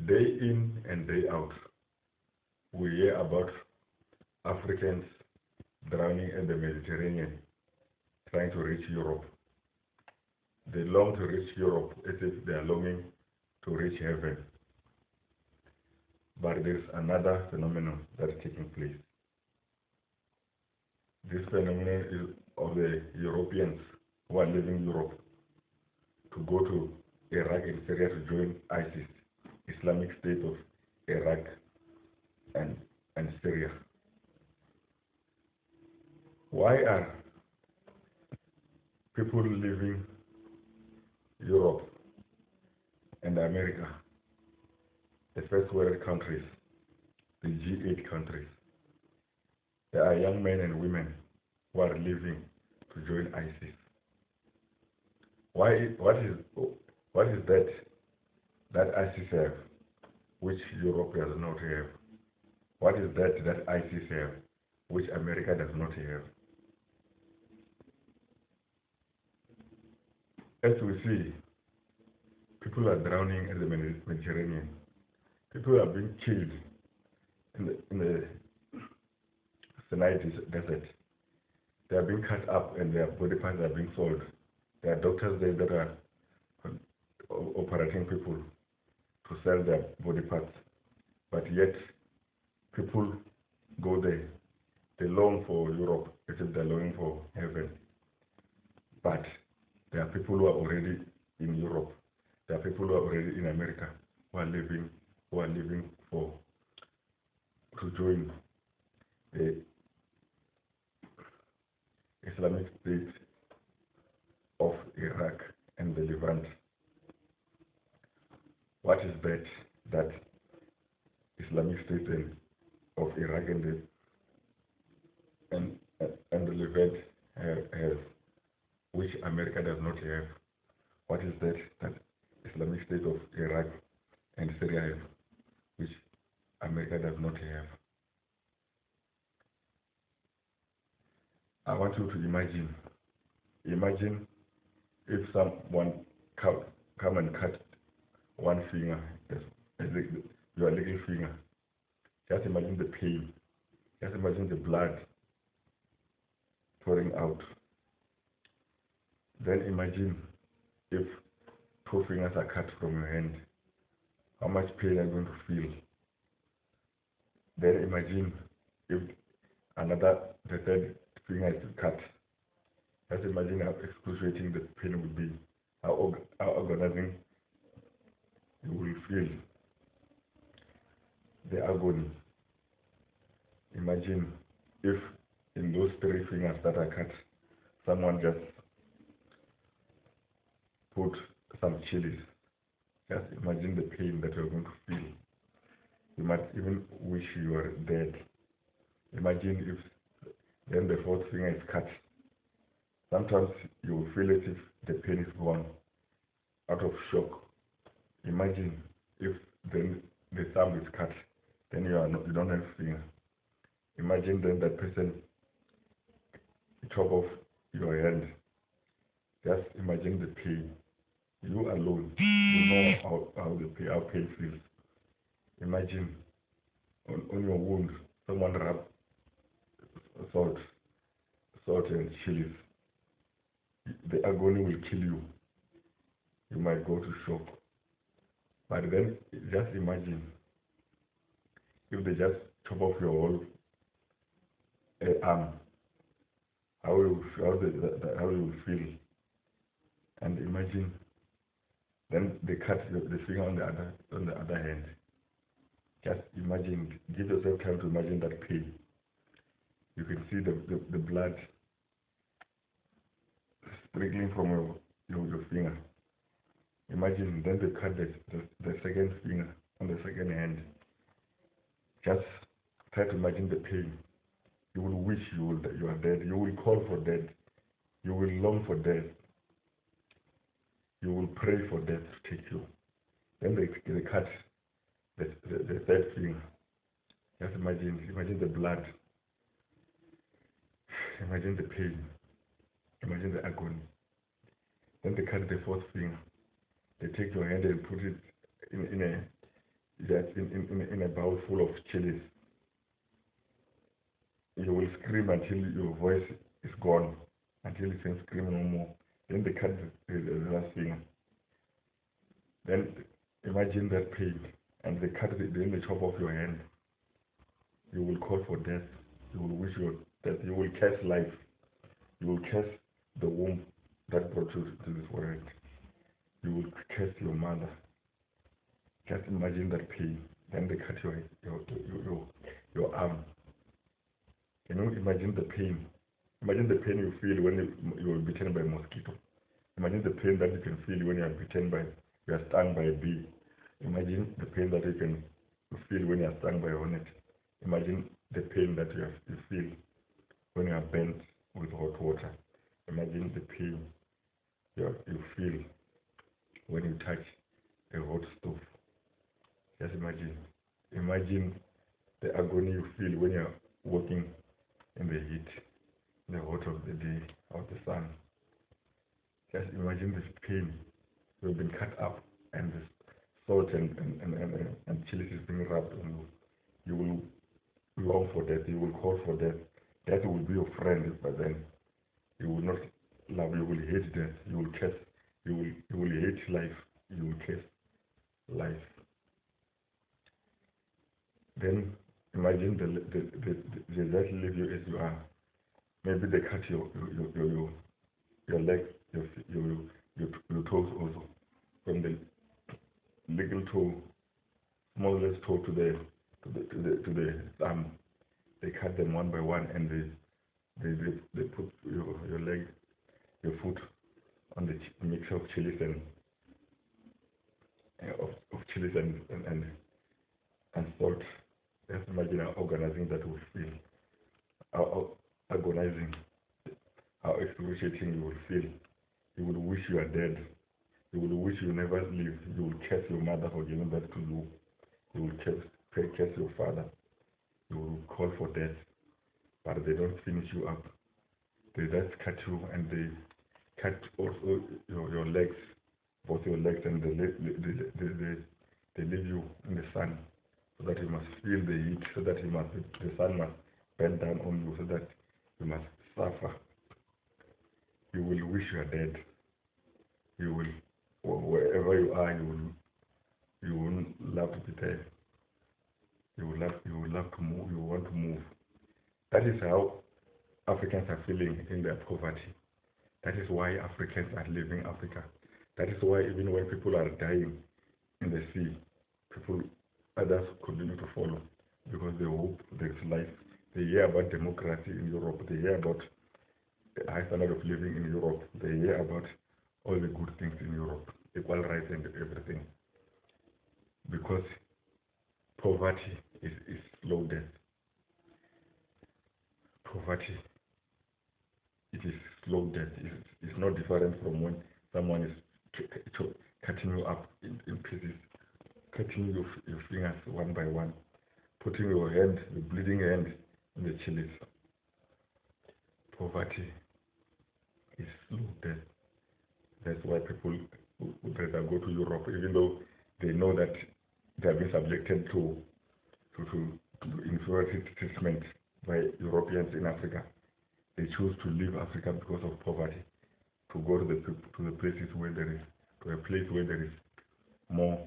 Day in and day out, we hear about Africans drowning in the Mediterranean, trying to reach Europe. They long to reach Europe as if they are longing to reach heaven. But there's another phenomenon that is taking place. This phenomenon is of the Europeans who are leaving Europe to go to Iraq and Syria to join ISIS, Islamic State of Iraq and Syria. Why are people leaving Europe and America, the first world countries, the G8 countries? There are young men and women who are leaving to join ISIS. What is that ISIS have, which Europe does not have? What is that ISIS have, which America does not have? As we see, people are drowning in the Mediterranean. People are being killed in the Sinai desert. They are being cut up and their body parts are being sold. There are doctors there that are operating people to sell their body parts. But yet, people go there. They long for Europe as if they're longing for heaven. But there are people who are already in Europe. There are people who are already in America who are living to join the Islamic State of Iraq and the Levant. What is that Islamic State of Iraq and the Levant has, which America does not have? What is that Islamic State of Iraq and Syria have, which America does not have? I want you to imagine if someone come and cut one finger, your little finger. Just imagine the pain. Just imagine the blood pouring out. Then imagine if two fingers are cut from your hand. How much pain are you going to feel? Then imagine if the third finger is cut. Just imagine how excruciating the pain would be, how agonizing you will feel, the agony. Imagine if in those three fingers that are cut, someone just put some chilies. Just imagine the pain that you're going to feel. You might even wish you were dead. Imagine if then the fourth finger is cut. Sometimes you will feel as if the pain is gone, out of shock. Imagine if then the thumb is cut, then you don't have finger. Imagine then that person chop off your hand. Just imagine the pain. You alone, you know how pain feels. Imagine on your wound, someone rub salt and chilies. The agony will kill you. You might go to shock. But then just imagine if they just chop off your whole arm, how you will feel. And imagine then they cut the finger on the other hand. Just imagine, give yourself time to imagine that pain. You can see the blood trickling from your finger. Imagine then they cut the second finger on the second hand. Just try to imagine the pain. You will wish you are dead. You will call for death. You will long for death. You will pray for death to take you. Then they cut the third finger. Just imagine the blood. Imagine the pain. Imagine the agony. Then they cut the fourth finger. They take your hand and put it in Yes, in a bowl full of chilies. You will scream until your voice is gone, until you can scream no more. Then they cut the last finger. Then imagine that pain, and they cut then they chop off your hand. You will call for death. You will wish your death. You will curse life. You will curse the womb that brought you to this world. You will curse your mother. Just imagine that pain. Then they cut your arm. Can you imagine the pain? Imagine the pain you feel when you are bitten by a mosquito. Imagine the pain that you can feel when you are stung by a bee. Imagine the pain that you feel when you are stung by a hornet. Imagine the pain that you feel when you are burnt with hot water. Imagine the pain you feel when you touch a hot stove. Just imagine. Imagine the agony you feel when you are walking in the heat, in the hot of the day, of the sun. Just imagine this pain. You've been cut up, and the salt and chilies is being rubbed on you. You will long for death. You will call for death. Death will be your friend, but then you will not love. You will hate death. You will curse. You will hate life. You will curse life. Then imagine they just leave you as you are. Maybe they cut your legs, your toes also, from the little toe, smallest toe to the thumb. They cut them one by one, and they put your leg, your foot on the mixture of chilies and chilies and salt. Just imagine how organizing that will feel. How agonizing, how excruciating you will feel. You will wish you are dead. You will wish you never live. You will curse your mother for giving birth to you. You will curse your father. You will call for death. But they don't finish you up. They just cut you, and they cut also your legs, both your legs, and they leave you in the sun, so that you must feel the heat, so that the sun must bend down on you, so that you must suffer. You will wish you are dead. You will, wherever you are, you won't love to be there. You will love to move. You want to move. That is how Africans are feeling in their poverty. That is why Africans are leaving Africa. That is why even when people are dying in the sea, others continue to follow, because they hope there is life. They hear about democracy in Europe. They hear about the high standard of living in Europe. They hear about all the good things in Europe, equal rights and everything. Because poverty is slow death. Poverty, it is slow death. It's not different from when someone is cutting you up in pieces, cutting your fingers one by one, putting your bleeding hand in the chilies. Poverty is slow death. That's why people would rather go to Europe, even though they know that they have been subjected to inferior treatment by Europeans in Africa. They choose to leave Africa because of poverty, to go to the places where to a place where there is more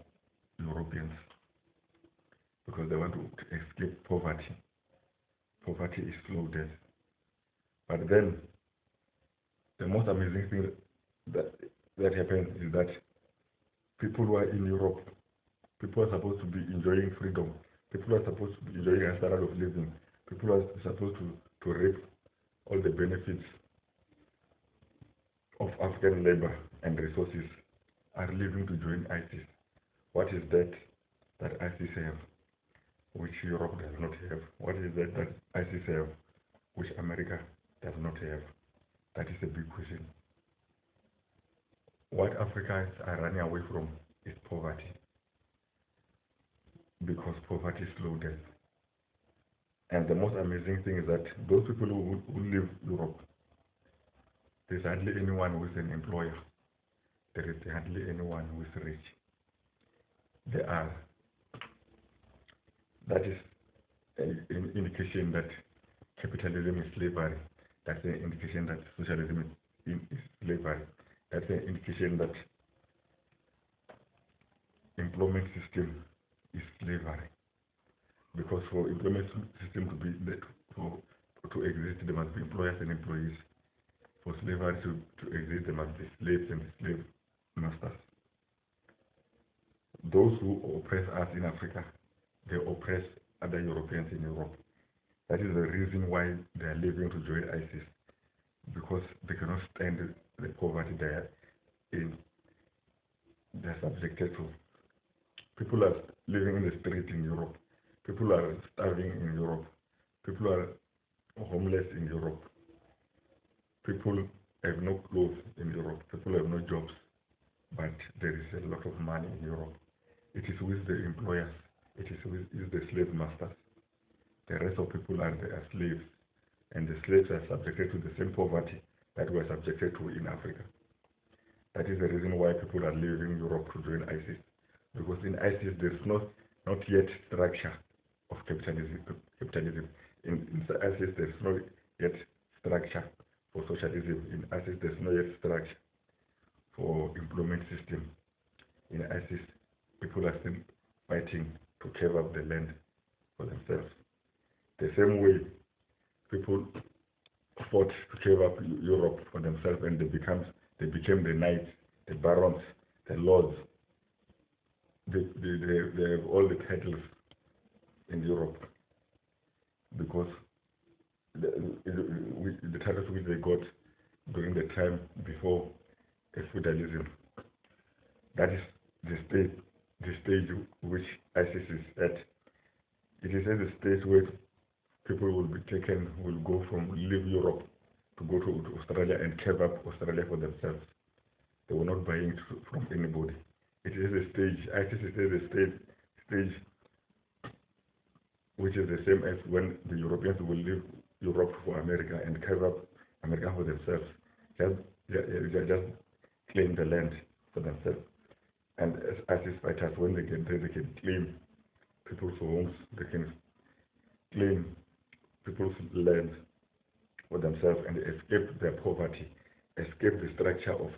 Europeans, because they want to escape poverty. Poverty is slow death. But then, the most amazing thing that happens is that people who are in Europe, people are supposed to be enjoying freedom. People are supposed to be enjoying a standard of living. People are supposed to reap all the benefits of African labor and resources, are leaving to join ISIS. What is that ISIS have, which Europe does not have? What is that ISIS have, which America does not have? That is a big question. What Africans are running away from is poverty, because poverty is slow death. And the most amazing thing is that those people who leave Europe, there's hardly anyone who is an employer. There is hardly anyone who is rich. They are That is an indication that capitalism is slavery. That's an indication that socialism is slavery. That's an indication that employment system is slavery. Because for employment system to exist, there must be employers and employees. For slavery to exist, there must be slaves and slave masters. Those who oppress us in Africa, they oppress other Europeans in Europe. That is the reason why they are leaving to join ISIS, because they cannot stand the poverty they're subjected to. People are living in the street in Europe. People are starving in Europe. People are homeless in Europe. People have no clothes in Europe. People have no jobs. But there is a lot of money in Europe. It is with the employers. It is with the slave masters. The rest of people are slaves. And the slaves are subjected to the same poverty that we are subjected to in Africa. That is the reason why people are leaving Europe to join ISIS. Because in ISIS there is not yet structure of capitalism. In ISIS there is not yet structure for socialism. In ISIS there is not yet structure for employment system. In ISIS, people are still fighting to carve up the land for themselves. The same way people fought to carve up Europe for themselves, and they became the knights, the barons, the lords. They have all the titles in Europe because the titles which they got during the time before feudalism. That is the stage which ISIS is at. It is at the stage where people will go from leave Europe to go to Australia and carve up Australia for themselves. They were not buying it from anybody. It is a stage, ISIS is at the stage which is the same as when the Europeans will leave Europe for America and carve up America for themselves. Just claim the land for themselves. And as ISIS fighters, when they get there, they can claim people's homes, they can claim people's land for themselves and escape their poverty, escape the structure of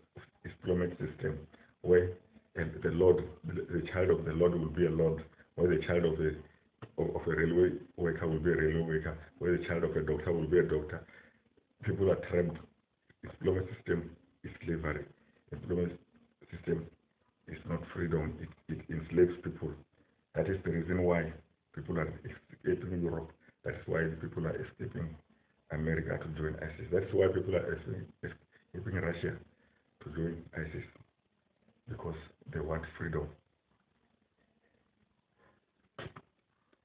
employment system where the child of the Lord will be a Lord, where the child of a railway worker will be a railway worker, where the child of a doctor will be a doctor. People are trapped. Employment system is slavery. Employment system is not freedom. It enslaves people. That is the reason why people are escaping Europe. That is why people are escaping America to join ISIS. That's why people are escaping Russia to join ISIS, because they want freedom.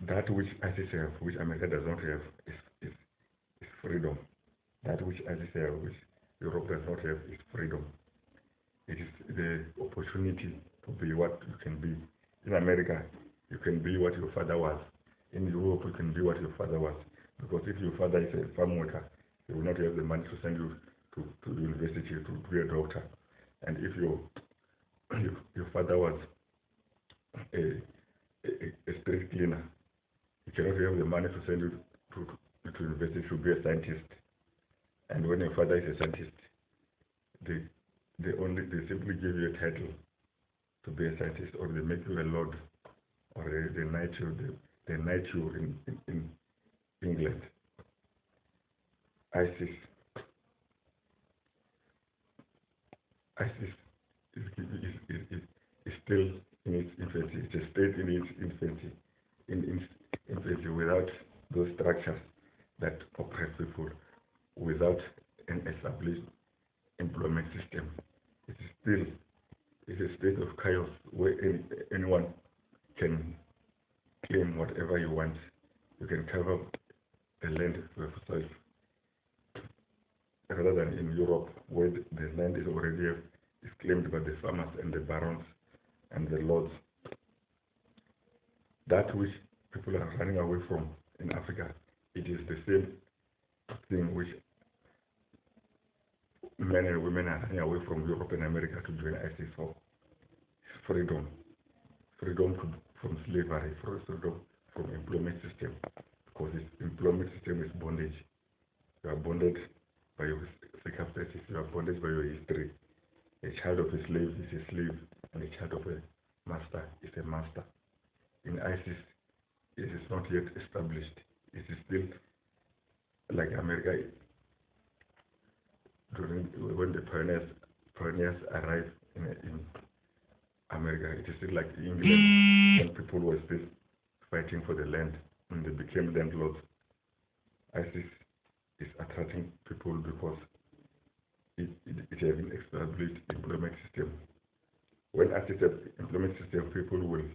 That which ISIS have, which America does not have, is freedom. That which ISIS have, which Europe does not have, is freedom. It is the opportunity to be what you can be. In America, you can be what your father was. In Europe, you can be what your father was. Because if your father is a farm worker, he will not have the money to send you to the university to be a doctor. And if your father was a street cleaner, you cannot have the money to send you to university to be a scientist. And when your father is a scientist, they simply give you a title to be a scientist, or they make you a lord, or they knight you in England. ISIS is still in its infancy. It's a state in its infancy. Infancy without those structures that oppress people, without an established employment system. It is still a state of chaos where anyone can claim whatever you want. You can cover the land for yourself, rather than in Europe where the land is already claimed by the farmers and the barons and the lords. That which people are running away from in Africa, it is the same thing which men and women are running away from Europe and America to join ISIS for. Freedom from slavery, freedom from employment system, because employment system is bondage. You are bonded by your circumstances, you are bonded by your history. A child of a slave is a slave, and a child of a master is a master. In ISIS, it is not yet established. It is still like America during when the pioneers arrived in America. It is still like England when people were still fighting for the land and they became landlords. ISIS is attracting people because it has been established employment system. When ISIS has employment system, people will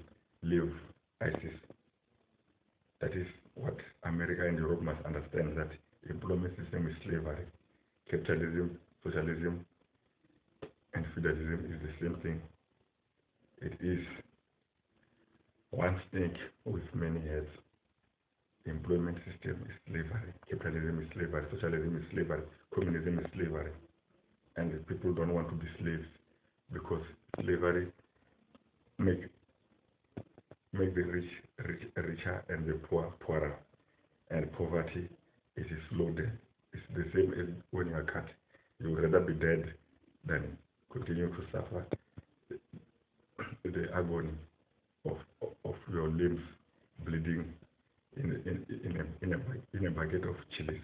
leave ISIS. That is what America and Europe must understand, that employment system is slavery. Capitalism, socialism, and feudalism is the same thing. It is one snake with many heads. Employment system is slavery. Capitalism is slavery. Socialism is slavery. Communism is slavery. And the people don't want to be slaves because slavery make the rich richer and the poor poorer. And poverty is slow death. It's the same as when you are cut. You would rather be dead than continue to suffer the agony of your limbs bleeding in a bucket of chilies.